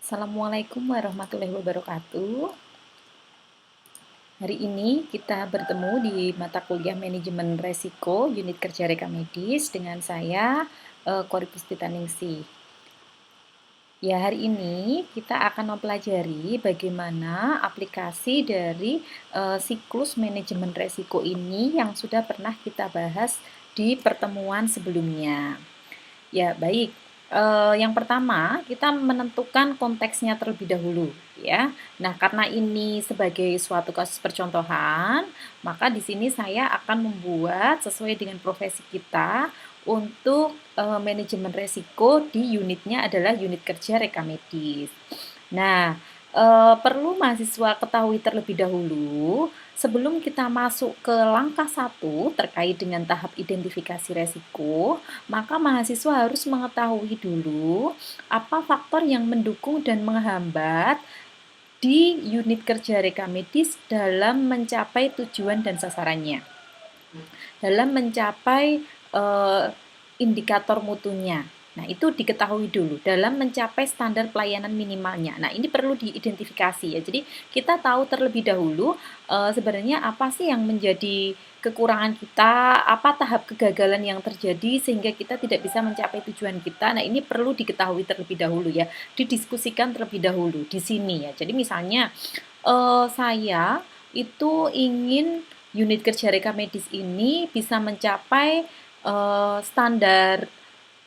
Assalamualaikum warahmatullahi wabarakatuh. Hari ini kita bertemu di mata kuliah Manajemen Resiko Unit Kerja Reka Medis dengan saya, Kori Puspitaningsih. Ya, hari ini kita akan mempelajari bagaimana aplikasi dari siklus manajemen resiko ini yang sudah pernah kita bahas di pertemuan sebelumnya. Ya, baik. Yang pertama, kita menentukan konteksnya terlebih dahulu, ya. Nah, karena ini sebagai suatu kasus percontohan, maka di sini saya akan membuat sesuai dengan profesi kita untuk manajemen resiko di unitnya adalah unit kerja reka medis. Nah, perlu mahasiswa ketahui terlebih dahulu sebelum kita masuk ke langkah 1 terkait dengan tahap identifikasi resiko, maka mahasiswa harus mengetahui dulu apa faktor yang mendukung dan menghambat di unit kerja reka medis dalam mencapai tujuan dan sasarannya, dalam mencapai indikator mutunya. Nah, itu diketahui dulu dalam mencapai standar pelayanan minimalnya. Nah, ini perlu diidentifikasi ya. Jadi, kita tahu terlebih dahulu sebenarnya apa sih yang menjadi kekurangan kita, apa tahap kegagalan yang terjadi sehingga kita tidak bisa mencapai tujuan kita. Nah, ini perlu diketahui terlebih dahulu ya, didiskusikan terlebih dahulu di sini ya. Jadi, misalnya saya itu ingin unit kerja reka medis ini bisa mencapai standar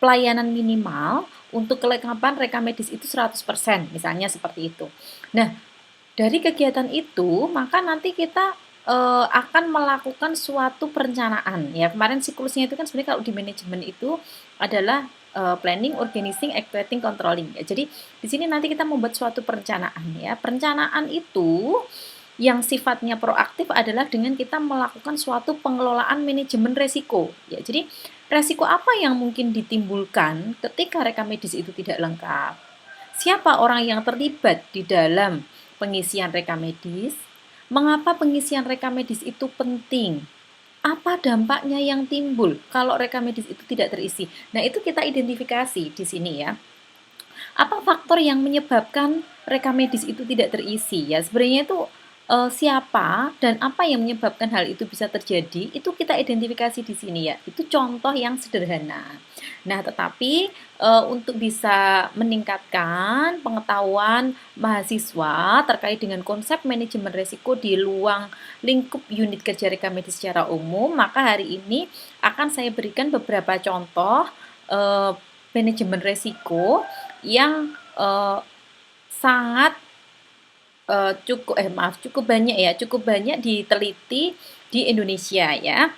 pelayanan minimal untuk kelengkapan reka medis itu 100%, misalnya seperti itu. Nah, dari kegiatan itu, maka nanti kita akan melakukan suatu perencanaan. Ya, kemarin siklusnya itu kan sebenarnya kalau di manajemen itu adalah planning, organizing, activating, controlling. Ya, jadi di sini nanti kita membuat suatu perencanaan. Ya, perencanaan itu yang sifatnya proaktif adalah dengan kita melakukan suatu pengelolaan manajemen resiko. Ya, jadi resiko apa yang mungkin ditimbulkan ketika reka medis itu tidak lengkap? Siapa orang yang terlibat di dalam pengisian reka medis? Mengapa pengisian reka medis itu penting? Apa dampaknya yang timbul kalau reka medis itu tidak terisi? Nah, itu kita identifikasi di sini ya. Apa faktor yang menyebabkan reka medis itu tidak terisi? Ya, sebenarnya itu siapa dan apa yang menyebabkan hal itu bisa terjadi, itu kita identifikasi di sini ya. Itu contoh yang sederhana. Nah, tetapi untuk bisa meningkatkan pengetahuan mahasiswa terkait dengan konsep manajemen risiko di luar lingkup unit kerja reka medis secara umum, maka hari ini akan saya berikan beberapa contoh manajemen risiko yang sangat cukup banyak ya, cukup banyak diteliti di Indonesia ya.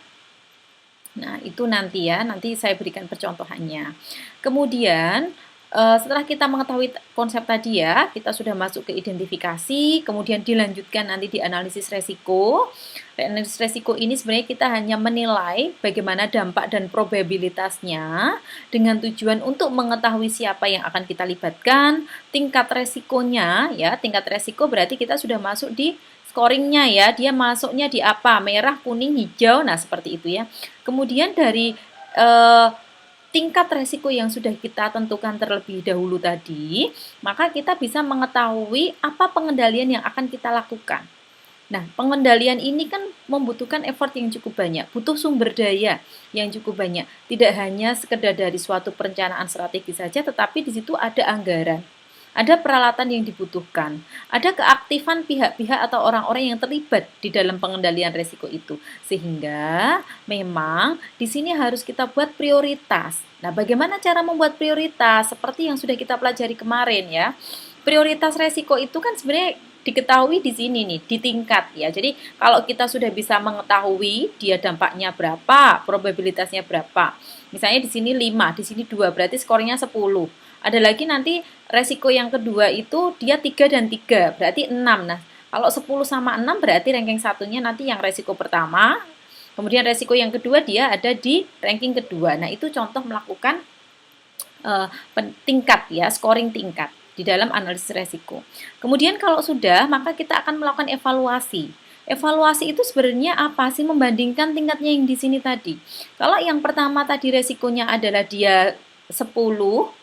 Nah, itu nanti ya, nanti saya berikan percontohannya. Kemudian setelah kita mengetahui konsep tadi ya, kita sudah masuk ke identifikasi, kemudian dilanjutkan nanti di analisis resiko. Analisis resiko ini sebenarnya kita hanya menilai bagaimana dampak dan probabilitasnya dengan tujuan untuk mengetahui siapa yang akan kita libatkan, tingkat resikonya ya, tingkat resiko berarti kita sudah masuk di scoringnya ya, dia masuknya di apa? Merah, kuning, hijau, nah seperti itu ya. Kemudian dari tingkat resiko yang sudah kita tentukan terlebih dahulu tadi, maka kita bisa mengetahui apa pengendalian yang akan kita lakukan. Nah, pengendalian ini kan membutuhkan effort yang cukup banyak, butuh sumber daya yang cukup banyak. Tidak hanya sekedar dari suatu perencanaan strategi saja, tetapi di situ ada anggaran. Ada peralatan yang dibutuhkan, ada keaktifan pihak-pihak atau orang-orang yang terlibat di dalam pengendalian risiko itu. Sehingga memang di sini harus kita buat prioritas. Nah, bagaimana cara membuat prioritas? Seperti yang sudah kita pelajari kemarin ya. Prioritas risiko itu kan sebenarnya diketahui di sini nih, di tingkat ya. Jadi kalau kita sudah bisa mengetahui dia dampaknya berapa, probabilitasnya berapa. Misalnya di sini 5, di sini 2, berarti skornya 10. Ada lagi nanti resiko yang kedua itu dia 3 dan 3, berarti 6. Nah, kalau 10 sama 6 berarti ranking satunya nanti yang resiko pertama. Kemudian resiko yang kedua dia ada di ranking kedua. Nah, itu contoh melakukan tingkat ya, scoring tingkat di dalam analisis resiko. Kemudian kalau sudah, maka kita akan melakukan evaluasi. Evaluasi itu sebenarnya apa sih membandingkan tingkatnya yang di sini tadi. Kalau yang pertama tadi resikonya adalah dia 10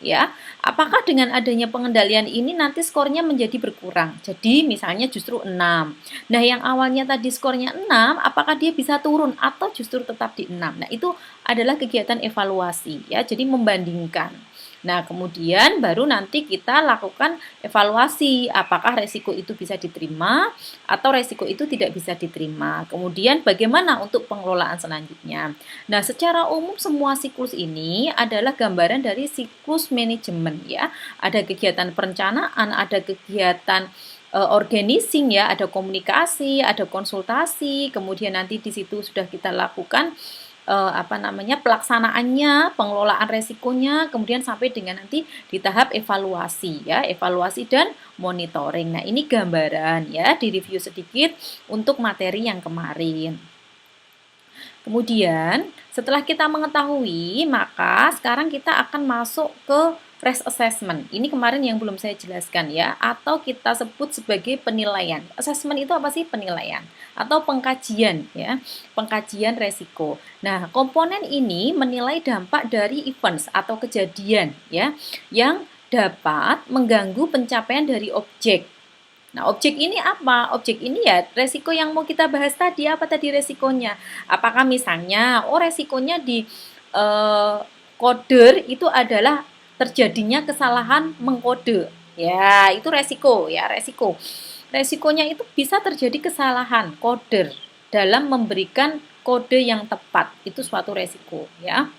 ya, apakah dengan adanya pengendalian ini nanti skornya menjadi berkurang? Jadi misalnya justru 6. Nah, yang awalnya tadi skornya 6, apakah dia bisa turun atau justru tetap di 6? Nah, itu adalah kegiatan evaluasi ya. Jadi membandingkan. Nah, kemudian baru nanti kita lakukan evaluasi apakah resiko itu bisa diterima atau resiko itu tidak bisa diterima. Kemudian bagaimana untuk pengelolaan selanjutnya. Nah, secara umum semua siklus ini adalah gambaran dari siklus manajemen ya. Ada kegiatan perencanaan, ada kegiatan organizing ya, ada komunikasi, ada konsultasi, kemudian nanti di situ sudah kita lakukan pelaksanaannya, pengelolaan resikonya, kemudian sampai dengan nanti di tahap evaluasi ya, evaluasi dan monitoring. Nah, ini gambaran ya, di review sedikit untuk materi yang kemarin. Kemudian, setelah kita mengetahui, maka sekarang kita akan masuk ke risk assessment. Ini kemarin yang belum saya jelaskan ya, atau kita sebut sebagai penilaian. Assessment itu apa sih? Penilaian atau pengkajian ya, pengkajian resiko. Nah, komponen ini menilai dampak dari events atau kejadian ya, yang dapat mengganggu pencapaian dari objek. Nah, objek ini apa? Objek ini ya resiko yang mau kita bahas tadi. Apa tadi resikonya? Apakah misalnya, resikonya di koder itu adalah terjadinya kesalahan mengkode. Ya, itu resiko ya, resiko. Resikonya itu bisa terjadi kesalahan koder dalam memberikan kode yang tepat. Itu suatu resiko ya.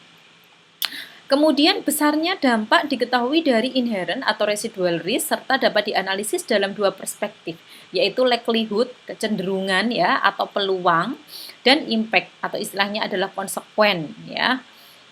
Kemudian besarnya dampak diketahui dari inherent atau residual risk serta dapat dianalisis dalam dua perspektif, yaitu likelihood, kecenderungan ya atau peluang, dan impact atau istilahnya adalah konsekuen ya.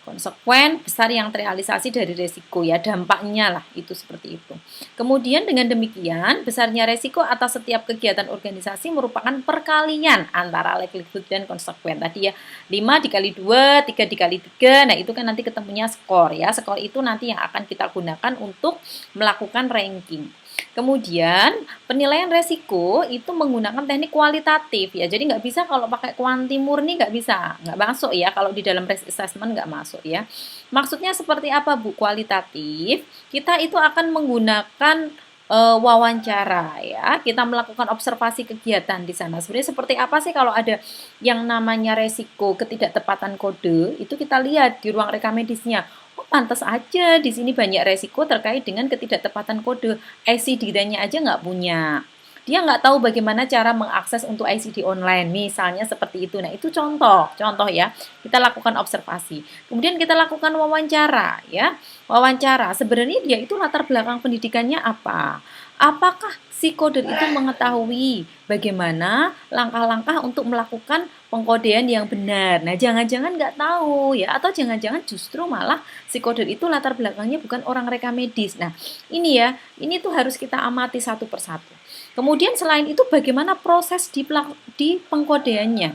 Konsekuen besar yang terrealisasi dari resiko ya, dampaknya lah itu seperti itu. Kemudian dengan demikian besarnya resiko atas setiap kegiatan organisasi merupakan perkalian antara likelihood dan konsekuen tadi ya, 5 dikali 2, 3 dikali 3. Nah, itu kan nanti ketemunya skor ya. Skor itu nanti yang akan kita gunakan untuk melakukan ranking. Kemudian penilaian resiko itu menggunakan teknik kualitatif ya. Jadi nggak bisa kalau pakai kuanti murni, nggak bisa, nggak masuk ya. Kalau di dalam risk assessment nggak masuk ya. Maksudnya seperti apa Bu kualitatif? Kita itu akan menggunakan wawancara ya. Kita melakukan observasi kegiatan di sana. Sebenarnya seperti apa sih kalau ada yang namanya resiko ketidaktepatan kode, itu kita lihat di ruang rekam medisnya. Pantas aja di sini banyak resiko terkait dengan ketidaktepatan kode. ICD-nya aja nggak punya. Dia nggak tahu bagaimana cara mengakses untuk ICD online, misalnya seperti itu. Nah, itu contoh ya. Kita lakukan observasi. Kemudian kita lakukan wawancara ya. Wawancara, sebenarnya dia itu latar belakang pendidikannya apa? Apakah si coder itu mengetahui bagaimana langkah-langkah untuk melakukan pengkodean yang benar? Nah, jangan-jangan nggak tahu ya, atau jangan-jangan justru malah si coder itu latar belakangnya bukan orang rekam medis. Nah, ini ya, ini tuh harus kita amati satu persatu. Kemudian selain itu bagaimana proses di pengkodeannya?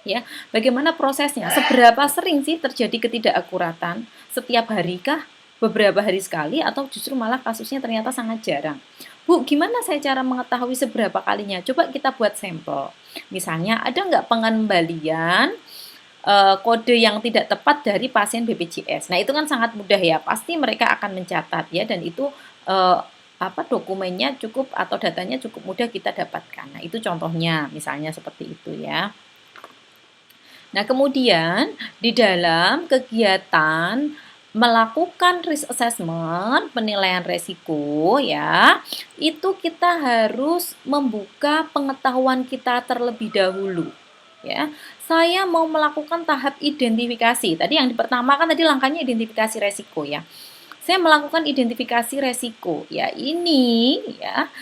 Ya, bagaimana prosesnya? Seberapa sering sih terjadi ketidakakuratan? Setiap hari kah? Beberapa hari sekali atau justru malah kasusnya ternyata sangat jarang. Bu, gimana saya cara mengetahui seberapa kalinya? Coba kita buat sampel. Misalnya, ada nggak pengembalian kode yang tidak tepat dari pasien BPJS? Nah, itu kan sangat mudah ya. Pasti mereka akan mencatat ya, dan itu dokumennya cukup atau datanya cukup mudah kita dapatkan. Nah, itu contohnya, misalnya seperti itu ya. Nah, kemudian di dalam kegiatan melakukan risk assessment, penilaian resiko ya, itu kita harus membuka pengetahuan kita terlebih dahulu. Ya, saya mau melakukan tahap identifikasi. Tadi yang pertama kan tadi langkahnya identifikasi resiko ya. Saya melakukan identifikasi resiko. Ya, ini ya.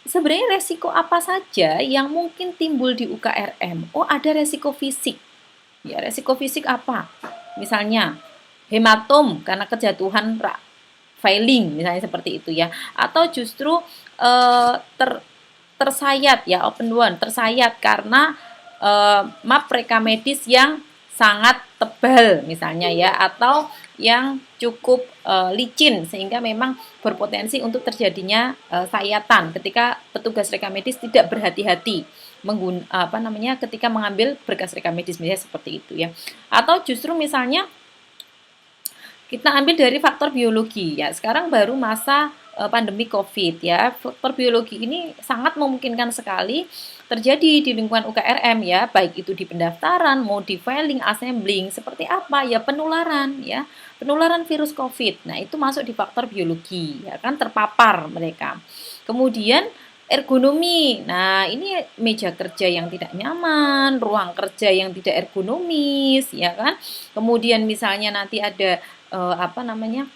Sebenarnya resiko apa saja yang mungkin timbul di UKRM? Oh, ada resiko fisik. Ya, resiko fisik apa? Misalnya hematom karena kejatuhan failing, misalnya seperti itu ya. Atau justru tersayat ya, open wound, tersayat karena map rekam medis yang sangat tebal misalnya ya, atau yang cukup licin sehingga memang berpotensi untuk terjadinya sayatan ketika petugas rekam medis tidak berhati-hati ketika mengambil berkas rekam medis, misalnya seperti itu ya. Atau justru misalnya Kita ambil dari faktor biologi ya. Sekarang baru masa pandemi COVID ya. Faktor biologi ini sangat memungkinkan sekali terjadi di lingkungan UKRM ya, baik itu di pendaftaran, mau di filing, assembling, seperti apa ya, penularan ya. Penularan virus COVID. Nah, itu masuk di faktor biologi ya kan, terpapar mereka. Kemudian ergonomi. Nah, ini meja kerja yang tidak nyaman, ruang kerja yang tidak ergonomis, ya kan? Kemudian misalnya nanti ada apa namanya?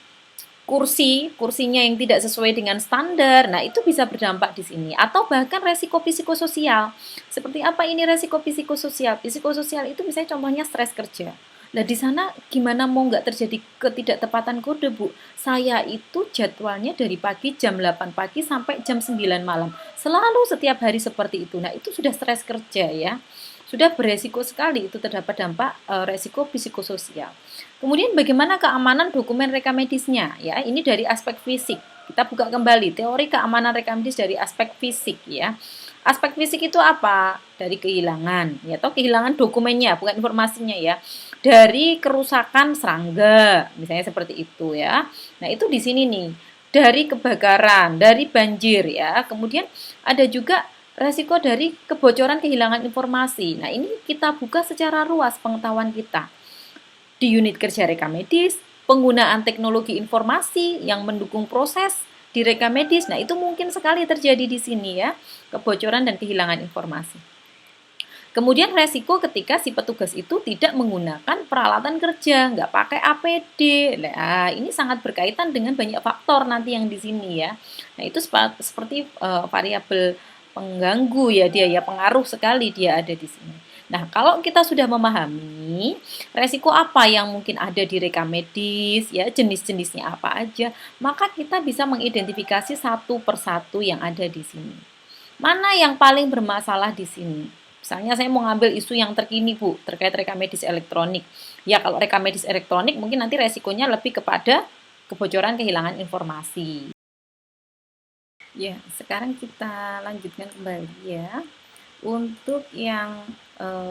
Kursinya yang tidak sesuai dengan standar. Nah, itu bisa berdampak di sini. Atau bahkan resiko psikososial. Seperti apa ini resiko psikososial? Psikososial itu misalnya contohnya stres kerja. Nah, di sana gimana mau nggak terjadi ketidaktepatan kode, Bu? Saya itu jadwalnya dari pagi jam 8 pagi sampai jam 9 malam. Selalu setiap hari seperti itu. Nah, itu sudah stres kerja ya. Sudah beresiko sekali itu terdapat dampak resiko psikososial. Kemudian bagaimana keamanan dokumen rekam medisnya? Ya, ini dari aspek fisik. Kita buka kembali teori keamanan rekam medis dari aspek fisik ya. Aspek fisik itu apa? Dari kehilangan, ya atau kehilangan dokumennya, bukan informasinya ya. Dari kerusakan serangga, misalnya seperti itu ya. Nah, itu di sini nih. Dari kebakaran, dari banjir ya. Kemudian ada juga resiko dari kebocoran kehilangan informasi. Nah, ini kita buka secara luas pengetahuan kita di unit kerja rekam medis, penggunaan teknologi informasi yang mendukung proses di rekam medis. Nah, itu mungkin sekali terjadi di sini ya, kebocoran dan kehilangan informasi. Kemudian resiko ketika si petugas itu tidak menggunakan peralatan kerja, nggak pakai APD. Nah, ini sangat berkaitan dengan banyak faktor nanti yang di sini ya. Nah, itu seperti variabel pengganggu ya dia ya, pengaruh sekali dia ada di sini. Nah, kalau kita sudah memahami resiko apa yang mungkin ada di rekam medis, ya jenis-jenisnya apa aja, maka kita bisa mengidentifikasi satu persatu yang ada di sini. Mana yang paling bermasalah di sini? Misalnya saya mau ngambil isu yang terkini Bu, terkait rekam medis elektronik. Ya kalau rekam medis elektronik mungkin nanti resikonya lebih kepada kebocoran kehilangan informasi. Ya, sekarang kita lanjutkan kembali ya. Untuk yang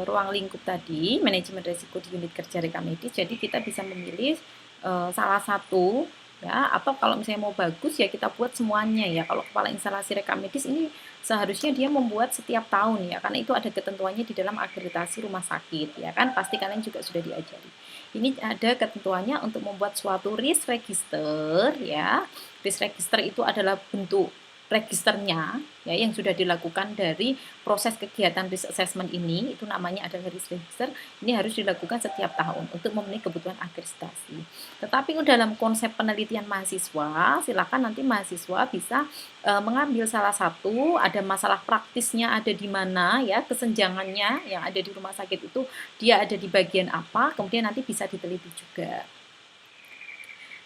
ruang lingkup tadi, manajemen risiko di unit kerja rekam medis, jadi kita bisa memilih salah satu ya, atau kalau misalnya mau bagus ya kita buat semuanya ya. Kalau kepala instalasi rekam medis ini seharusnya dia membuat setiap tahun ya, karena itu ada ketentuannya di dalam akreditasi rumah sakit ya kan, pasti kalian juga sudah diajari. Ini ada ketentuannya untuk membuat suatu risk register ya. Risk register itu adalah bentuk registernya ya yang sudah dilakukan dari proses kegiatan risk assessment ini, itu namanya adalah risk register. Ini harus dilakukan setiap tahun untuk memenuhi kebutuhan akreditasi. Tetapi dalam konsep penelitian mahasiswa, silakan nanti mahasiswa bisa mengambil salah satu, ada masalah praktisnya ada di mana ya, kesenjangannya yang ada di rumah sakit itu dia ada di bagian apa, kemudian nanti bisa diteliti juga.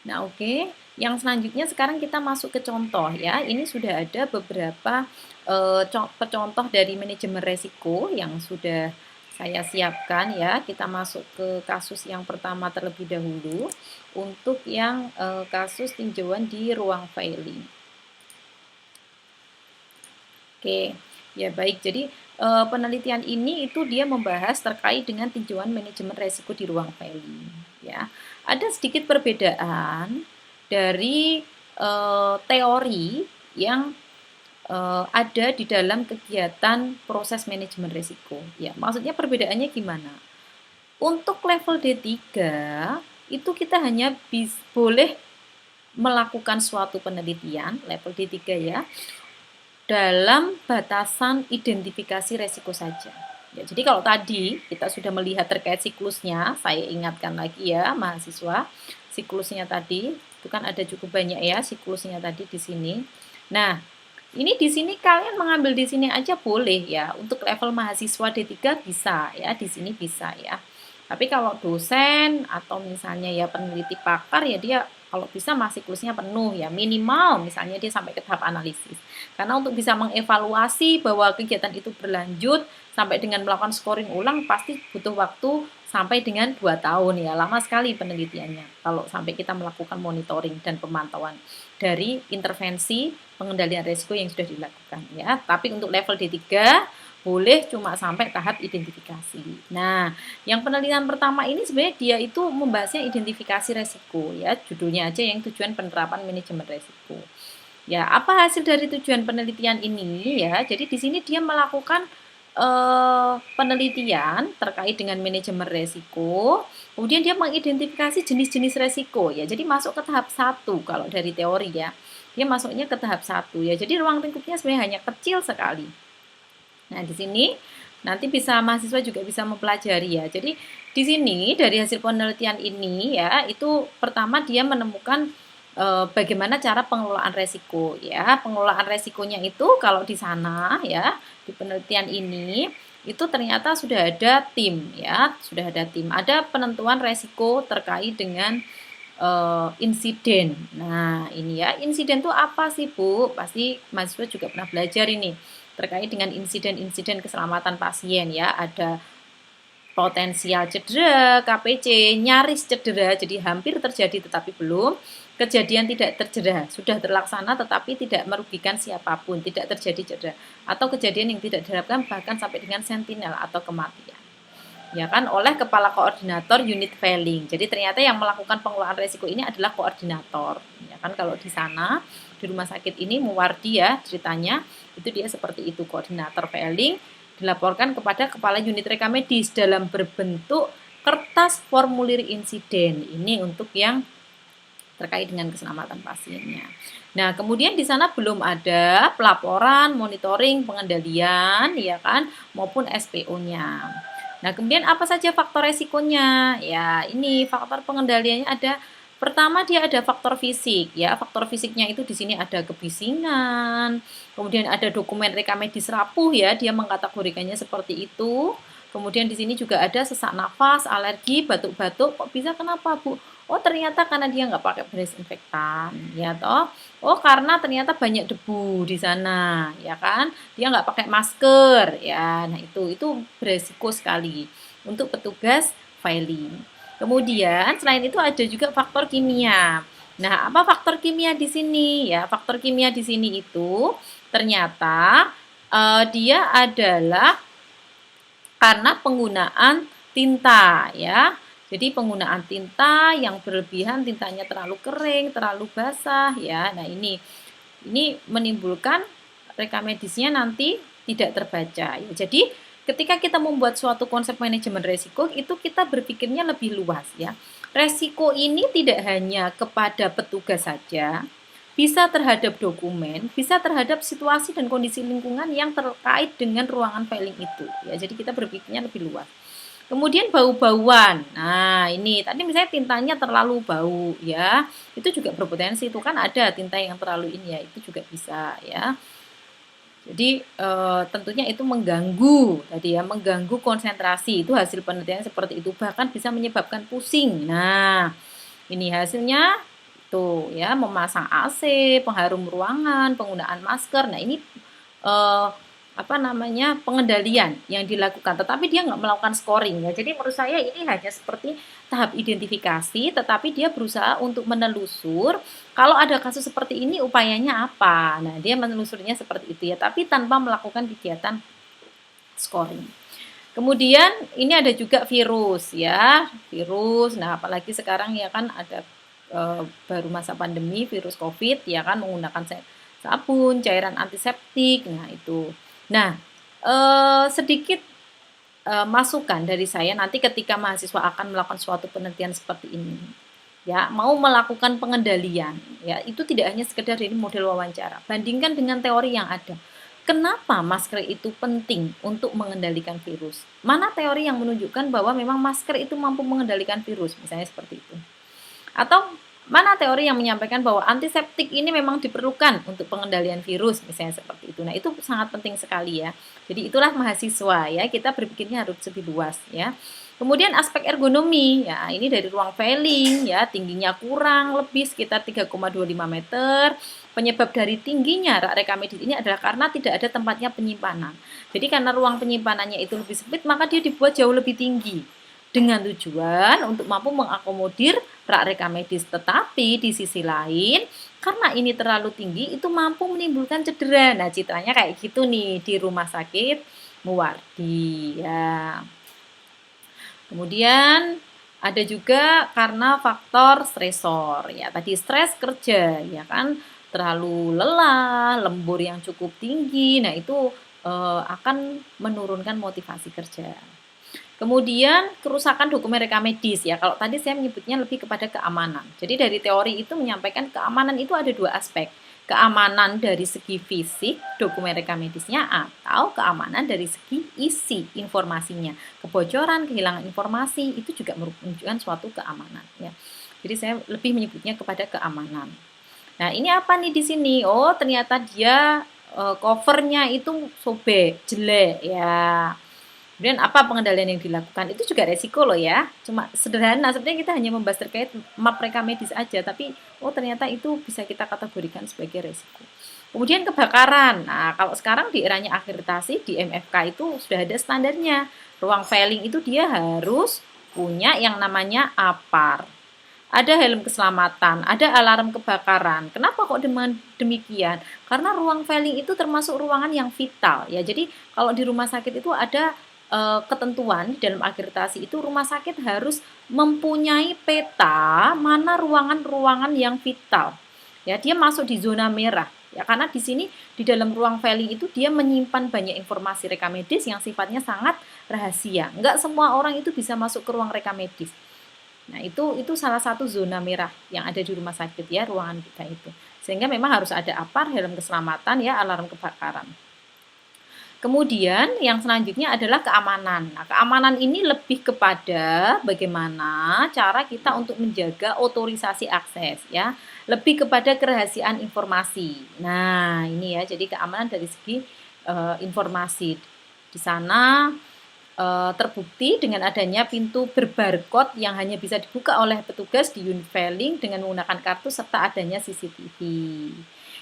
Nah, oke. Yang selanjutnya sekarang kita masuk ke contoh ya. Ini sudah ada beberapa contoh dari manajemen resiko yang sudah saya siapkan ya. Kita masuk ke kasus yang pertama terlebih dahulu untuk yang kasus tinjauan di ruang filing. Oke. Ya baik. Jadi penelitian ini itu dia membahas terkait dengan tinjauan manajemen resiko di ruang filing ya. Ada sedikit perbedaan dari teori yang ada di dalam kegiatan proses manajemen risiko. Ya, maksudnya perbedaannya gimana? Untuk level D3 itu kita hanya boleh melakukan suatu penelitian level D3 ya dalam batasan identifikasi resiko saja. Ya, jadi kalau tadi kita sudah melihat terkait siklusnya, saya ingatkan lagi ya mahasiswa, siklusnya tadi itu kan ada cukup banyak ya siklusnya tadi di sini. Nah, ini di sini kalian mengambil di sini aja boleh ya. Untuk level mahasiswa D3 bisa ya, di sini bisa ya. Tapi kalau dosen atau misalnya ya peneliti pakar ya dia kalau bisa siklusnya penuh ya, minimal misalnya dia sampai ke tahap analisis. Karena untuk bisa mengevaluasi bahwa kegiatan itu berlanjut sampai dengan melakukan scoring ulang pasti butuh waktu sampai dengan 2 tahun ya, lama sekali penelitiannya kalau sampai kita melakukan monitoring dan pemantauan dari intervensi pengendalian risiko yang sudah dilakukan ya. Tapi untuk level D3 boleh cuma sampai tahap identifikasi. Nah, yang penelitian pertama ini sebenarnya dia itu membahasnya identifikasi resiko ya, judulnya aja yang tujuan penerapan manajemen resiko. Ya, apa hasil dari tujuan penelitian ini ya? Jadi di sini dia melakukan penelitian terkait dengan manajemen resiko, kemudian dia mengidentifikasi jenis-jenis resiko ya. Jadi masuk ke tahap 1 kalau dari teori ya. Dia masuknya ke tahap 1 ya. Jadi ruang lingkupnya sebenarnya hanya kecil sekali. Nah, di sini nanti bisa mahasiswa juga bisa mempelajari ya. Jadi di sini dari hasil penelitian ini ya, itu pertama dia menemukan bagaimana cara pengelolaan resiko ya. Pengelolaan resikonya itu kalau di sana ya, di penelitian ini itu ternyata sudah ada tim ya, sudah ada tim. Ada penentuan resiko terkait dengan insiden. Nah, ini ya, insiden itu apa sih, Bu? Pasti mahasiswa juga pernah belajar ini terkait dengan insiden-insiden keselamatan pasien ya. Ada potensial cedera, KPC, nyaris cedera, jadi hampir terjadi tetapi belum, kejadian tidak tercedera, sudah terlaksana tetapi tidak merugikan siapapun, tidak terjadi cedera, atau kejadian yang tidak diharapkan bahkan sampai dengan sentinel atau kematian. Ya kan, oleh kepala koordinator unit failing. Jadi ternyata yang melakukan pengelolaan resiko ini adalah koordinator. Ya kan, kalau di sana di rumah sakit ini Muwardi ya ceritanya, itu dia seperti itu, koordinator failing dilaporkan kepada kepala unit reka medis dalam berbentuk kertas formulir insiden. Ini untuk yang terkait dengan keselamatan pasiennya. Nah, kemudian di sana belum ada pelaporan, monitoring, pengendalian, ya kan, maupun SPO-nya. Nah, kemudian apa saja faktor resikonya? Ya, ini faktor pengendaliannya ada. Pertama dia ada faktor fisik, ya. Faktor fisiknya itu di sini ada kebisingan, kemudian ada dokumen reka medis rapuh ya, dia mengkategorikannya seperti itu. Kemudian di sini juga ada sesak nafas, alergi, batuk-batuk. Kok bisa kenapa, Bu? Oh, ternyata karena dia nggak pakai desinfektan, ya toh. Oh, karena ternyata banyak debu di sana, ya kan? Dia nggak pakai masker, ya. Nah, itu beresiko sekali untuk petugas filing. Kemudian selain itu ada juga faktor kimia. Nah, apa faktor kimia di sini? Ya, faktor kimia di sini itu ternyata dia adalah karena penggunaan tinta ya. Jadi penggunaan tinta yang berlebihan, tintanya terlalu kering, terlalu basah ya. Nah, ini menimbulkan reka medisnya nanti tidak terbaca ya. Jadi ketika kita membuat suatu konsep manajemen resiko itu kita berpikirnya lebih luas ya. Resiko ini tidak hanya kepada petugas saja, bisa terhadap dokumen, bisa terhadap situasi dan kondisi lingkungan yang terkait dengan ruangan filing itu ya. Jadi kita berpikirnya lebih luas. Kemudian bau-bauan. Nah, ini tadi misalnya tintanya terlalu bau ya. Itu juga berpotensi, itu kan ada tinta yang terlalu ini ya, itu juga bisa ya. Jadi tentunya itu mengganggu tadi ya, mengganggu konsentrasi. Itu hasil penelitian seperti itu, bahkan bisa menyebabkan pusing. Nah, ini hasilnya tuh ya, memasang AC, pengharum ruangan, penggunaan masker. Nah, ini apa namanya, pengendalian yang dilakukan, tetapi dia nggak melakukan scoring ya. Jadi menurut saya ini hanya seperti tahap identifikasi, tetapi dia berusaha untuk menelusur kalau ada kasus seperti ini upayanya apa. Nah, dia menelusurnya seperti itu ya, tapi tanpa melakukan kegiatan scoring. Kemudian ini ada juga virus ya, virus. Nah, apalagi sekarang ya kan ada baru masa pandemi virus COVID ya kan, menggunakan sabun, cairan antiseptik. Nah, itu. Nah, sedikit masukan dari saya nanti ketika mahasiswa akan melakukan suatu penelitian seperti ini. Ya, mau melakukan pengendalian, ya, itu tidak hanya sekedar ini model wawancara. Bandingkan dengan teori yang ada. Kenapa masker itu penting untuk mengendalikan virus? Mana teori yang menunjukkan bahwa memang masker itu mampu mengendalikan virus, misalnya seperti itu. Atau mana teori yang menyampaikan bahwa antiseptik ini memang diperlukan untuk pengendalian virus, misalnya seperti itu. Nah, itu sangat penting sekali ya. Jadi itulah mahasiswa ya, kita berpikirnya harus lebih luas ya. Kemudian aspek ergonomi, ya ini dari ruang filing ya, tingginya kurang lebih sekitar 3,25 meter. Penyebab dari tingginya rak reka medis ini adalah karena tidak ada tempatnya penyimpanan. Jadi karena ruang penyimpanannya itu lebih sempit, maka dia dibuat jauh lebih tinggi dengan tujuan untuk mampu mengakomodir rak reka medis. Tetapi di sisi lain, karena ini terlalu tinggi, itu mampu menimbulkan cedera. Nah, citranya kayak gitu nih di rumah sakit Muwardi ya. Kemudian ada juga karena faktor stresor ya, tadi stres kerja ya kan, terlalu lelah, lembur yang cukup tinggi, nah itu akan menurunkan motivasi kerja. Kemudian kerusakan dokumen rekam medis ya. Kalau tadi saya menyebutnya lebih kepada keamanan. Jadi dari teori itu menyampaikan keamanan itu ada dua aspek. Keamanan dari segi fisik dokumen rekam medisnya atau keamanan dari segi isi informasinya. Kebocoran, kehilangan informasi itu juga menunjukkan suatu keamanan ya. Jadi saya lebih menyebutnya kepada keamanan. Nah, ini apa nih di sini? Oh, ternyata dia covernya itu sobek, jelek ya. Kemudian apa pengendalian yang dilakukan? Itu juga resiko loh ya. Cuma sederhana, sebenarnya kita hanya membahas terkait map rekam medis aja, tapi oh ternyata itu bisa kita kategorikan sebagai resiko. Kemudian kebakaran. Nah, kalau sekarang di eranya akreditasi di MFK itu sudah ada standarnya. Ruang filing itu dia harus punya yang namanya APAR. Ada helm keselamatan, ada alarm kebakaran. Kenapa kok demikian? Karena ruang filing itu termasuk ruangan yang vital ya. Jadi kalau di rumah sakit itu ada ketentuan di dalam akreditasi itu rumah sakit harus mempunyai peta mana ruangan-ruangan yang vital. Ya, dia masuk di zona merah. Ya, karena di sini di dalam ruang filing itu dia menyimpan banyak informasi rekam medis yang sifatnya sangat rahasia. Enggak semua orang itu bisa masuk ke ruang rekam medis. Nah, itu salah satu zona merah yang ada di rumah sakit ya, ruangan kita itu. Sehingga memang harus ada APAR, helm keselamatan ya, alarm kebakaran. Kemudian yang selanjutnya adalah keamanan. Nah, keamanan ini lebih kepada bagaimana cara kita untuk menjaga otorisasi akses ya, lebih kepada kerahasiaan informasi. Nah, ini ya, jadi keamanan dari segi informasi. Di sana terbukti dengan adanya pintu berbarcode yang hanya bisa dibuka oleh petugas di unit filing dengan menggunakan kartu serta adanya CCTV.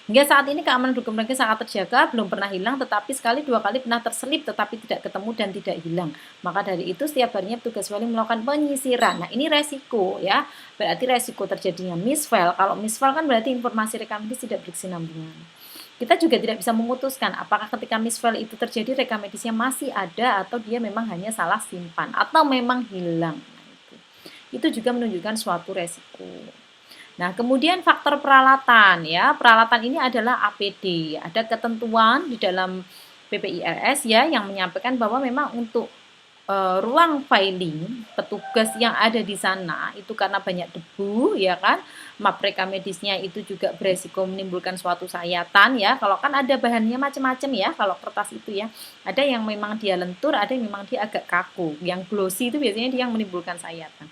Hingga saat ini keamanan dokumen sangat terjaga, belum pernah hilang, tetapi sekali dua kali pernah terselip tetapi tidak ketemu dan tidak hilang. Maka dari itu setiap harinya petugas filing melakukan penyisiran. Nah, ini resiko ya. Berarti resiko terjadinya misfile. Kalau misfile kan berarti informasi rekam medis tidak berkesinambungan. Kita juga tidak bisa memutuskan apakah ketika misfile itu terjadi rekam medisnya masih ada atau dia memang hanya salah simpan atau memang hilang. Nah, itu juga menunjukkan suatu resiko. Nah, kemudian faktor peralatan ya. Peralatan ini adalah APD. Ada ketentuan di dalam PPIRS ya yang menyampaikan bahwa memang untuk ruang filing petugas yang ada di sana itu karena banyak debu ya kan. Map rekam medisnya itu juga beresiko menimbulkan suatu sayatan ya. Kalau kan ada bahannya macam-macam ya kalau kertas itu ya. Ada yang memang dia lentur, ada yang memang dia agak kaku. Yang glossy itu biasanya dia yang menimbulkan sayatan.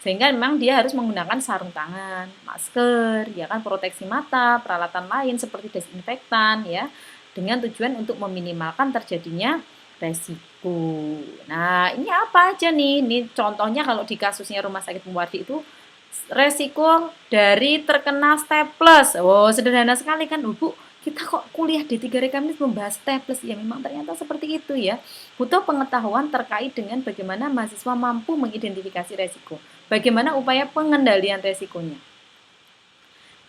Sehingga memang dia harus menggunakan sarung tangan, masker, ya kan, proteksi mata, peralatan lain seperti desinfektan ya, dengan tujuan untuk meminimalkan terjadinya resiko. Nah, ini apa aja nih? Ini contohnya kalau di kasusnya Rumah Sakit Muwardi itu resiko dari terkena staples. Oh, sederhana sekali kan, Bu. Kita kok kuliah D3 rekam medis membahas staples, ya memang ternyata seperti itu ya. Butuh pengetahuan terkait dengan bagaimana mahasiswa mampu mengidentifikasi resiko. Bagaimana upaya pengendalian resikonya.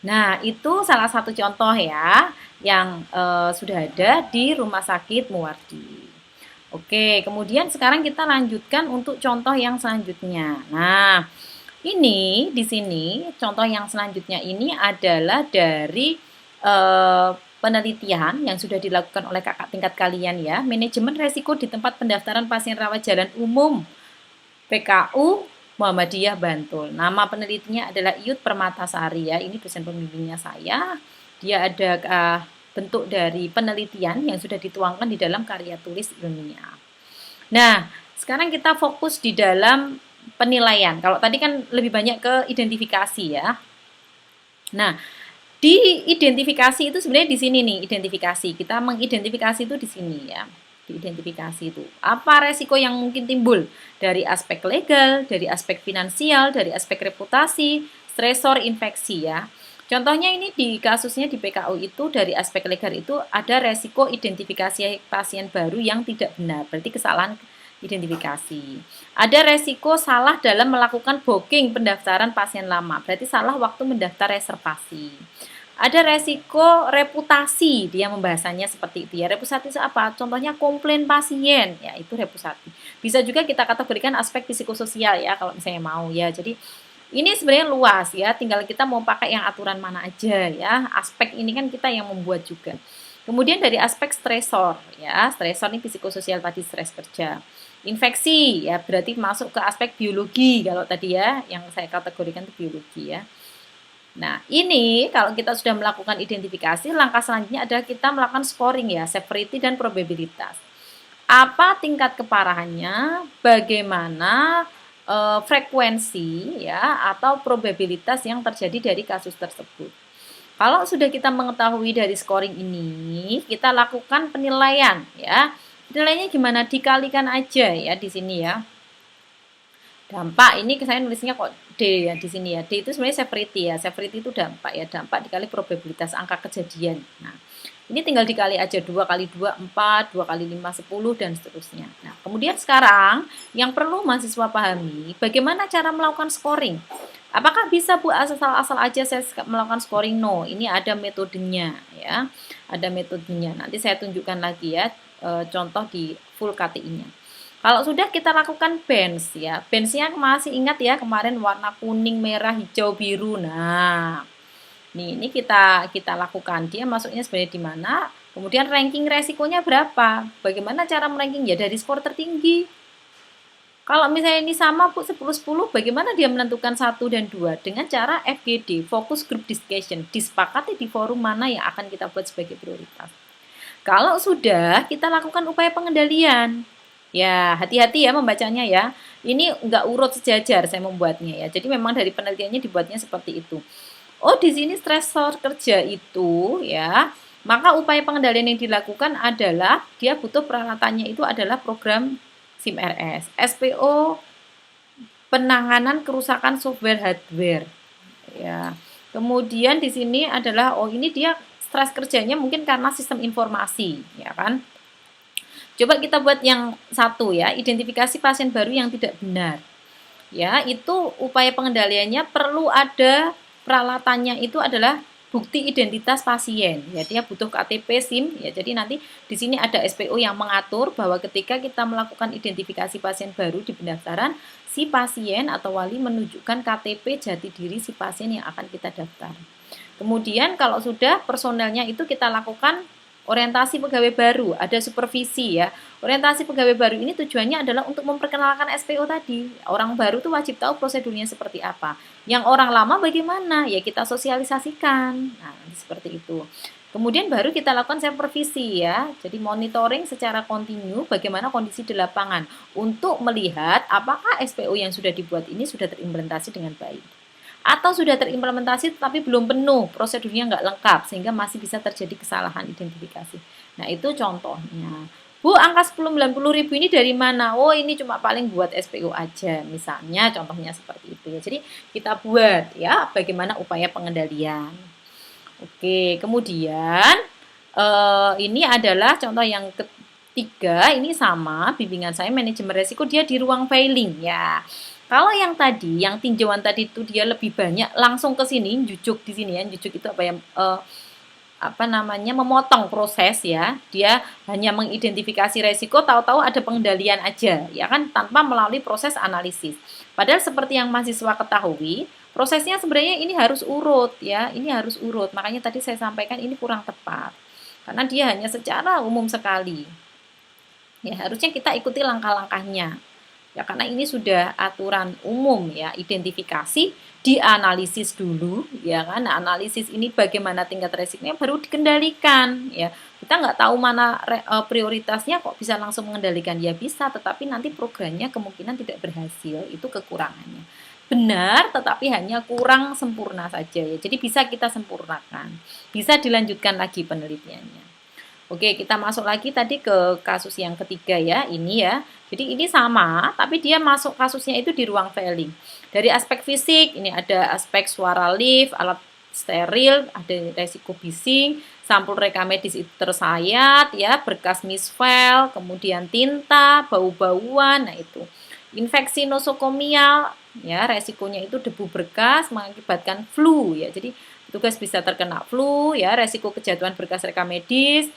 Nah, itu salah satu contoh ya yang sudah ada di Rumah Sakit Muwardi. Oke, kemudian sekarang kita lanjutkan untuk contoh yang selanjutnya. Nah, ini di sini contoh yang selanjutnya ini adalah dari penelitian yang sudah dilakukan oleh kakak tingkat kalian ya, manajemen resiko di tempat pendaftaran pasien rawat jalan umum PKU Muhammadiyah Bantul. Nama penelitinya adalah Iyut Permatasari ya, ini dosen pembimbingnya saya. Dia ada bentuk dari penelitian yang sudah dituangkan di dalam karya tulis ilmiah. Nah, sekarang kita fokus di dalam penilaian. Kalau tadi kan lebih banyak ke identifikasi ya. Nah, di identifikasi itu sebenarnya di sini nih, identifikasi. Kita mengidentifikasi itu di sini ya. Diidentifikasi itu. Apa resiko yang mungkin timbul dari aspek legal, dari aspek finansial, dari aspek reputasi, stresor, infeksi ya. Contohnya ini di kasusnya di PKU itu dari aspek legal itu ada resiko identifikasi pasien baru yang tidak benar, berarti kesalahan identifikasi. Ada resiko salah dalam melakukan booking pendaftaran pasien lama, berarti salah waktu mendaftar reservasi. Ada resiko reputasi, dia membahasannya seperti itu ya. Reputasi itu apa? Contohnya komplain pasien, ya itu reputasi. Bisa juga kita kategorikan aspek psikososial ya kalau misalnya mau ya. Jadi ini sebenarnya luas ya, tinggal kita mau pakai yang aturan mana aja ya. Aspek ini kan kita yang membuat juga. Kemudian dari aspek stresor ya, stresor ini psikososial tadi stres kerja. Infeksi ya berarti masuk ke aspek biologi kalau tadi ya, yang saya kategorikan itu biologi ya. Nah, ini kalau kita sudah melakukan identifikasi, langkah selanjutnya adalah kita melakukan scoring ya, severity dan probabilitas. Apa tingkat keparahannya, bagaimana frekuensi ya atau probabilitas yang terjadi dari kasus tersebut. Kalau sudah kita mengetahui dari scoring ini, kita lakukan penilaian ya. Penilaiannya gimana? Dikalikan aja ya di sini ya. Dampak ini saya nulisnya kok D ya di sini ya. D itu sebenarnya severity ya. Severity itu dampak ya. Dampak dikali probabilitas angka kejadian. Nah, ini tinggal dikali aja 2 kali 2 4, 2 kali 5 10 dan seterusnya. Nah, kemudian sekarang yang perlu mahasiswa pahami bagaimana cara melakukan scoring. Apakah bisa Bu asal-asal aja saya melakukan scoring? No, ini ada metodenya ya. Ada metodenya. Nanti saya tunjukkan lagi ya contoh di full KTI-nya. Kalau sudah kita lakukan bench ya, benchnya masih ingat ya kemarin warna kuning, merah, hijau, biru. Nah, ini kita lakukan. Dia masuknya sebenarnya di mana? Kemudian ranking resikonya berapa? Bagaimana cara meranking? Ya dari skor tertinggi. Kalau misalnya ini sama Bu 10-10, bagaimana dia menentukan 1 dan 2? Dengan cara FGD, Focus Group Discussion. Disepakati di forum mana yang akan kita buat sebagai prioritas. Kalau sudah, kita lakukan upaya pengendalian. Ya, hati-hati ya membacanya ya. Ini enggak urut sejajar saya membuatnya ya. Jadi memang dari penelitiannya dibuatnya seperti itu. Oh, di sini stresor kerja itu ya. Maka upaya pengendalian yang dilakukan adalah dia butuh peralatannya itu adalah program SIMRS, SPO penanganan kerusakan software hardware. Ya. Kemudian di sini adalah ini dia stres kerjanya mungkin karena sistem informasi, ya kan? Coba kita buat yang satu ya, identifikasi pasien baru yang tidak benar. Ya, itu upaya pengendaliannya perlu ada peralatannya itu adalah bukti identitas pasien. Ya, dia butuh KTP, SIM. Ya, jadi nanti di sini ada SPO yang mengatur bahwa ketika kita melakukan identifikasi pasien baru di pendaftaran, si pasien atau wali menunjukkan KTP jati diri si pasien yang akan kita daftar. Kemudian kalau sudah personelnya itu kita lakukan orientasi pegawai baru, ada supervisi ya. Orientasi pegawai baru ini tujuannya adalah untuk memperkenalkan SPO tadi. Orang baru tuh wajib tahu prosedurnya seperti apa. Yang orang lama bagaimana? Ya kita sosialisasikan. Nah, seperti itu. Kemudian baru kita lakukan supervisi ya. Jadi monitoring secara kontinu bagaimana kondisi di lapangan untuk melihat apakah SPO yang sudah dibuat ini sudah terimplementasi dengan baik. Atau sudah terimplementasi tetapi belum penuh, prosedurnya nggak lengkap sehingga masih bisa terjadi kesalahan identifikasi. Nah, itu contohnya. Bu, angka 10-90 ribu ini dari mana? Oh, ini cuma paling buat SPO aja. Misalnya contohnya seperti itu ya. Jadi kita buat ya bagaimana upaya pengendalian. Oke, kemudian ini adalah contoh yang ketiga, ini sama bimbingan saya manajemen resiko dia di ruang filing ya. Kalau yang tadi, yang tinjauan tadi itu dia lebih banyak langsung ke sini, jujuk di sini ya, jujuk itu apa namanya memotong proses ya. Dia hanya mengidentifikasi resiko, tahu-tahu ada pengendalian aja, ya kan tanpa melalui proses analisis. Padahal seperti yang mahasiswa ketahui, prosesnya sebenarnya ini harus urut ya, ini harus urut. Makanya tadi saya sampaikan ini kurang tepat. Karena dia hanya secara umum sekali. Ya, harusnya kita ikuti langkah-langkahnya. Ya, karena ini sudah aturan umum ya, identifikasi, dianalisis dulu, ya kan. Nah, analisis ini bagaimana tingkat resikonya baru dikendalikan, ya. Kita nggak tahu mana prioritasnya kok bisa langsung mengendalikan, ya bisa, tetapi nanti programnya kemungkinan tidak berhasil, itu kekurangannya. Benar, tetapi hanya kurang sempurna saja ya. Jadi bisa kita sempurnakan, bisa dilanjutkan lagi penelitiannya. Oke, kita masuk lagi tadi ke kasus yang ketiga ya, ini ya. Jadi ini sama, tapi dia masuk kasusnya itu di ruang filing. Dari aspek fisik, ini ada aspek suara lift, alat steril, ada resiko bising, sampul rekam medis itu tersayat, ya, berkas misfile, kemudian tinta, bau-bauan, nah itu. Infeksi nosokomial, ya, resikonya itu debu berkas mengakibatkan flu, ya. Jadi Petugas bisa terkena flu, ya, resiko kejatuhan berkas rekam medis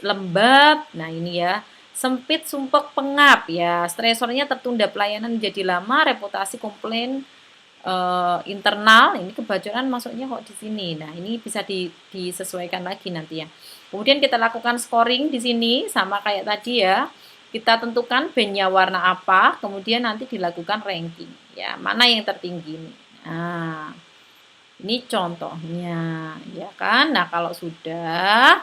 lembab. Nah, ini ya, sempit, sumpek, pengap, ya, stresornya tertunda pelayanan menjadi lama, reputasi, komplain internal. Ini kebocoran masuknya kok di sini. Nah, ini bisa disesuaikan lagi nanti ya. Kemudian kita lakukan scoring di sini sama kayak tadi ya. Kita tentukan bandnya warna apa, kemudian nanti dilakukan ranking. Ya, mana yang tertinggi nih. Nah, ini contohnya, ya kan? Nah, kalau sudah,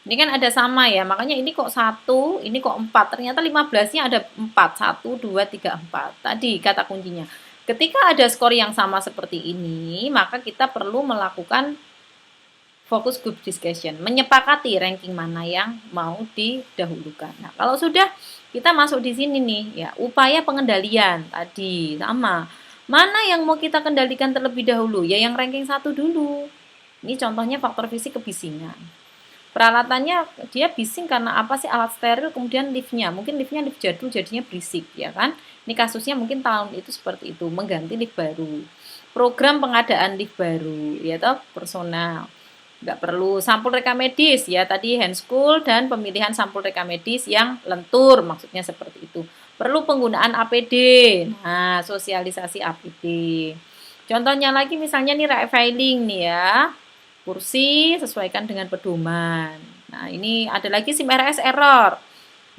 ini kan ada sama ya, makanya ini kok 1, ini kok 4. Ternyata 15-nya ada 4. 1, 2, 3, 4. Tadi kata kuncinya. Ketika ada skor yang sama seperti ini, maka kita perlu melakukan focus group discussion, menyepakati ranking mana yang mau didahulukan. Nah, kalau sudah kita masuk di sini nih, ya, upaya pengendalian tadi sama. Mana yang mau kita kendalikan terlebih dahulu? Ya yang ranking 1 dulu. Ini contohnya faktor fisik kebisingan. Peralatannya dia bising karena apa sih? Alat steril, kemudian liftnya. Mungkin liftnya lift jadul jadinya berisik, ya kan? Ini kasusnya mungkin tahun itu seperti itu, mengganti lift baru. Program pengadaan lift baru, ya toh, personal. Nggak perlu sampul rekam medis ya, tadi hand school dan pemilihan sampul rekam medis yang lentur, maksudnya seperti itu. Perlu penggunaan APD, nah sosialisasi APD. Contohnya lagi misalnya nih refiling nih ya, kursi sesuaikan dengan pedoman. Nah ini ada lagi SIM RS error,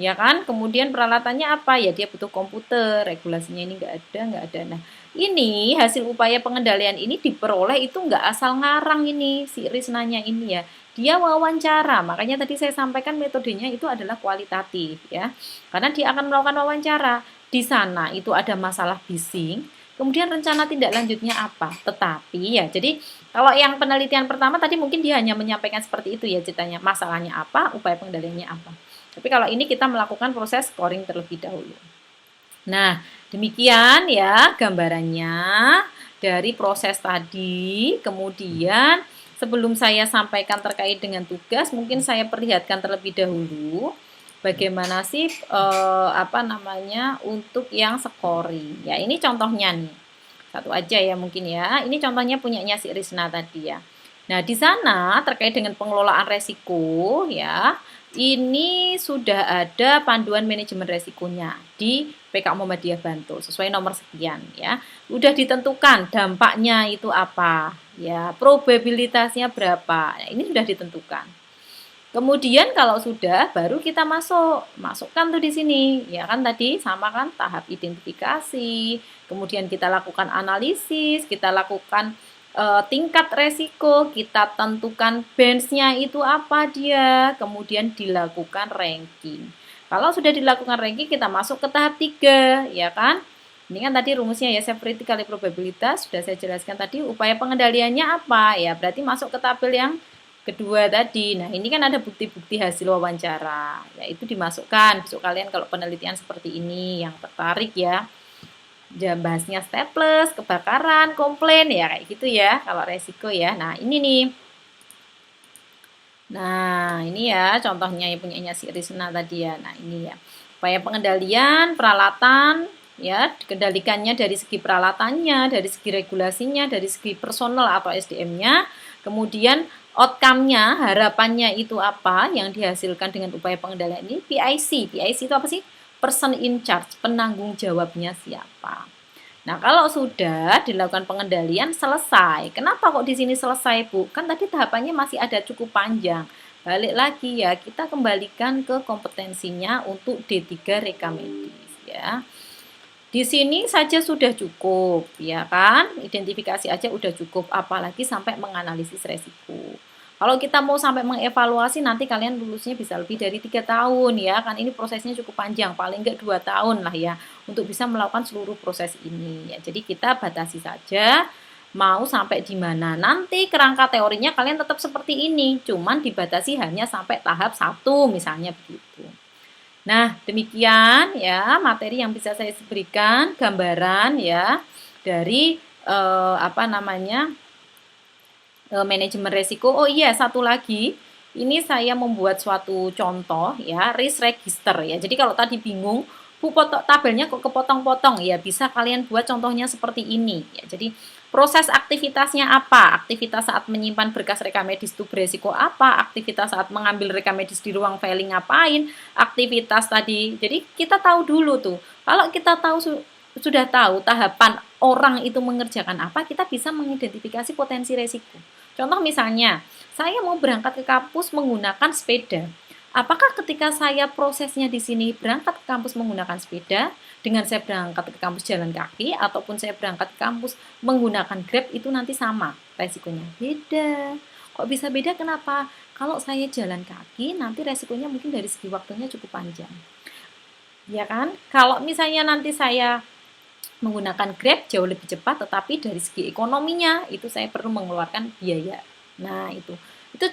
ya kan? Kemudian peralatannya apa ya? Dia butuh komputer, regulasinya ini nggak ada. Nah ini hasil upaya pengendalian ini diperoleh itu nggak asal ngarang ini si Risnanya ini ya. Dia wawancara, makanya tadi saya sampaikan metodenya itu adalah kualitatif ya. Karena dia akan melakukan wawancara. Di sana itu ada masalah bising, kemudian rencana tindak lanjutnya apa. Tetapi ya, jadi kalau yang penelitian pertama tadi mungkin dia hanya menyampaikan seperti itu ya ceritanya. Masalahnya apa, upaya pengendaliannya apa. Tapi kalau ini kita melakukan proses scoring terlebih dahulu. Nah, demikian ya gambarannya dari proses tadi. Kemudian sebelum saya sampaikan terkait dengan tugas, mungkin saya perlihatkan terlebih dahulu bagaimana sih untuk yang scoring. Ya, ini contohnya nih. Satu aja ya mungkin ya. Ini contohnya punyanya si Risna tadi ya. Nah, di sana terkait dengan pengelolaan resiko ya, ini sudah ada panduan manajemen resikonya di PK Muhammadiyah Bantul sesuai nomor sekian ya. Udah ditentukan dampaknya itu apa ya, probabilitasnya berapa. Nah, ini sudah ditentukan. Kemudian kalau sudah baru kita masukkan tuh di sini ya kan, tadi sama kan, tahap identifikasi, kemudian kita lakukan analisis, kita lakukan tingkat resiko, kita tentukan benchnya itu apa dia, kemudian dilakukan ranking. Kalau sudah dilakukan ranking, kita masuk ke tahap 3, ya kan? Ini kan tadi rumusnya ya, severity kali probabilitas, sudah saya jelaskan tadi. Upaya pengendaliannya apa? Ya, berarti masuk ke tabel yang kedua tadi. Nah, ini kan ada bukti-bukti hasil wawancara. Ya, itu dimasukkan. Besok kalian kalau penelitian seperti ini yang tertarik ya, bahasnya staples, kebakaran, komplain ya kayak gitu ya kalau resiko ya. Nah ini nih. Nah ini ya contohnya yang punyanya si Risna tadi ya. Nah ini ya. Upaya pengendalian, peralatan ya, kendalikannya dari segi peralatannya, dari segi regulasinya, dari segi personal atau SDM-nya. Kemudian outcome-nya, harapannya itu apa yang dihasilkan dengan upaya pengendalian ini? PIC. PIC itu apa sih? Person in charge, penanggung jawabnya siapa. Nah, kalau sudah dilakukan pengendalian selesai. Kenapa kok di sini selesai, Bu? Kan tadi tahapannya masih ada cukup panjang. Balik lagi ya, kita kembalikan ke kompetensinya untuk D3 rekam medis ya. Di sini saja sudah cukup, ya kan? Identifikasi aja udah cukup, apalagi sampai menganalisis resiko. Kalau kita mau sampai mengevaluasi, nanti kalian lulusnya bisa lebih dari 3 tahun ya, kan ini prosesnya cukup panjang, paling enggak 2 tahun lah ya, untuk bisa melakukan seluruh proses ini. Ya, jadi kita batasi saja mau sampai di mana. Nanti kerangka teorinya kalian tetap seperti ini, cuman dibatasi hanya sampai tahap 1 misalnya begitu. Nah, demikian ya materi yang bisa saya berikan, gambaran ya dari manajemen resiko. Oh iya, satu lagi, ini saya membuat suatu contoh ya, risk register ya. Jadi kalau tadi bingung Bu, tabelnya kok kepotong-potong. Ya, bisa kalian buat contohnya seperti ini. Ya, jadi proses aktivitasnya apa? Aktivitas saat menyimpan berkas rekamedis itu beresiko apa? Aktivitas saat mengambil rekamedis di ruang filing ngapain? Aktivitas tadi. Jadi kita tahu dulu tuh. Kalau kita sudah tahu tahapan orang itu mengerjakan apa, kita bisa mengidentifikasi potensi resiko. Contoh misalnya, saya mau berangkat ke kampus menggunakan sepeda. Apakah ketika saya prosesnya di sini berangkat ke kampus menggunakan sepeda, dengan saya berangkat ke kampus jalan kaki, ataupun saya berangkat ke kampus menggunakan Grab, itu nanti sama resikonya? Beda. Kok bisa beda? Kenapa? Kalau saya jalan kaki, nanti resikonya mungkin dari segi waktunya cukup panjang. Ya kan? Kalau misalnya nanti saya menggunakan Grab jauh lebih cepat, tetapi dari segi ekonominya itu saya perlu mengeluarkan biaya. Nah, itu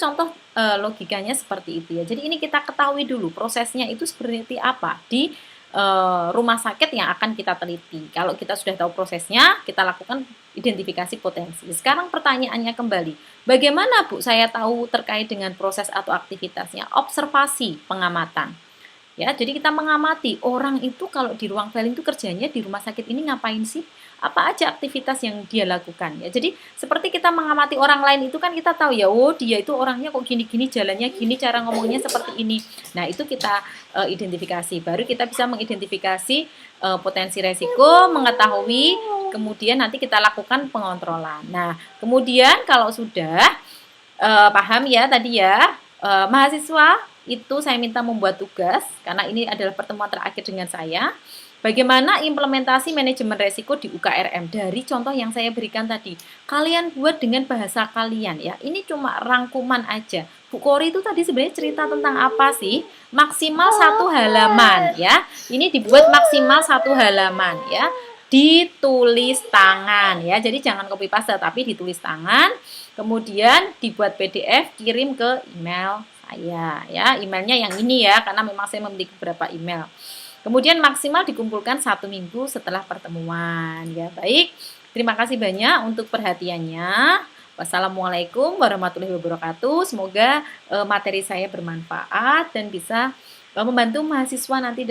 contoh logikanya seperti itu ya. Jadi ini kita ketahui dulu prosesnya itu seperti apa di rumah sakit yang akan kita teliti. Kalau kita sudah tahu prosesnya, kita lakukan identifikasi potensi. Sekarang pertanyaannya kembali, bagaimana Bu saya tahu terkait dengan proses atau aktivitasnya? Observasi, pengamatan. Ya, jadi kita mengamati orang itu kalau di ruang filing itu kerjanya di rumah sakit ini ngapain sih? Apa aja aktivitas yang dia lakukan ya. Jadi seperti kita mengamati orang lain itu kan kita tahu ya, oh dia itu orangnya kok gini-gini, jalannya gini, cara ngomongnya seperti ini. Nah, itu kita identifikasi. Baru kita bisa mengidentifikasi potensi resiko, mengetahui, kemudian nanti kita lakukan pengontrolan. Nah, kemudian kalau sudah paham ya tadi ya, mahasiswa itu saya minta membuat tugas, karena ini adalah pertemuan terakhir dengan saya. Bagaimana implementasi manajemen resiko di UKRM dari contoh yang saya berikan tadi. Kalian buat dengan bahasa kalian ya. Ini cuma rangkuman aja. Bu Kori itu tadi sebenarnya cerita tentang apa sih? Maksimal 1 halaman ya. Ini dibuat maksimal 1 halaman ya. Ditulis tangan ya. Jadi jangan copy paste tapi ditulis tangan. Kemudian dibuat PDF, kirim ke email saya ya. Emailnya yang ini ya, karena memang saya memiliki beberapa email. Kemudian maksimal dikumpulkan 1 minggu setelah pertemuan. Ya, baik. Terima kasih banyak untuk perhatiannya. Wassalamualaikum warahmatullahi wabarakatuh. Semoga materi saya bermanfaat dan bisa membantu mahasiswa nanti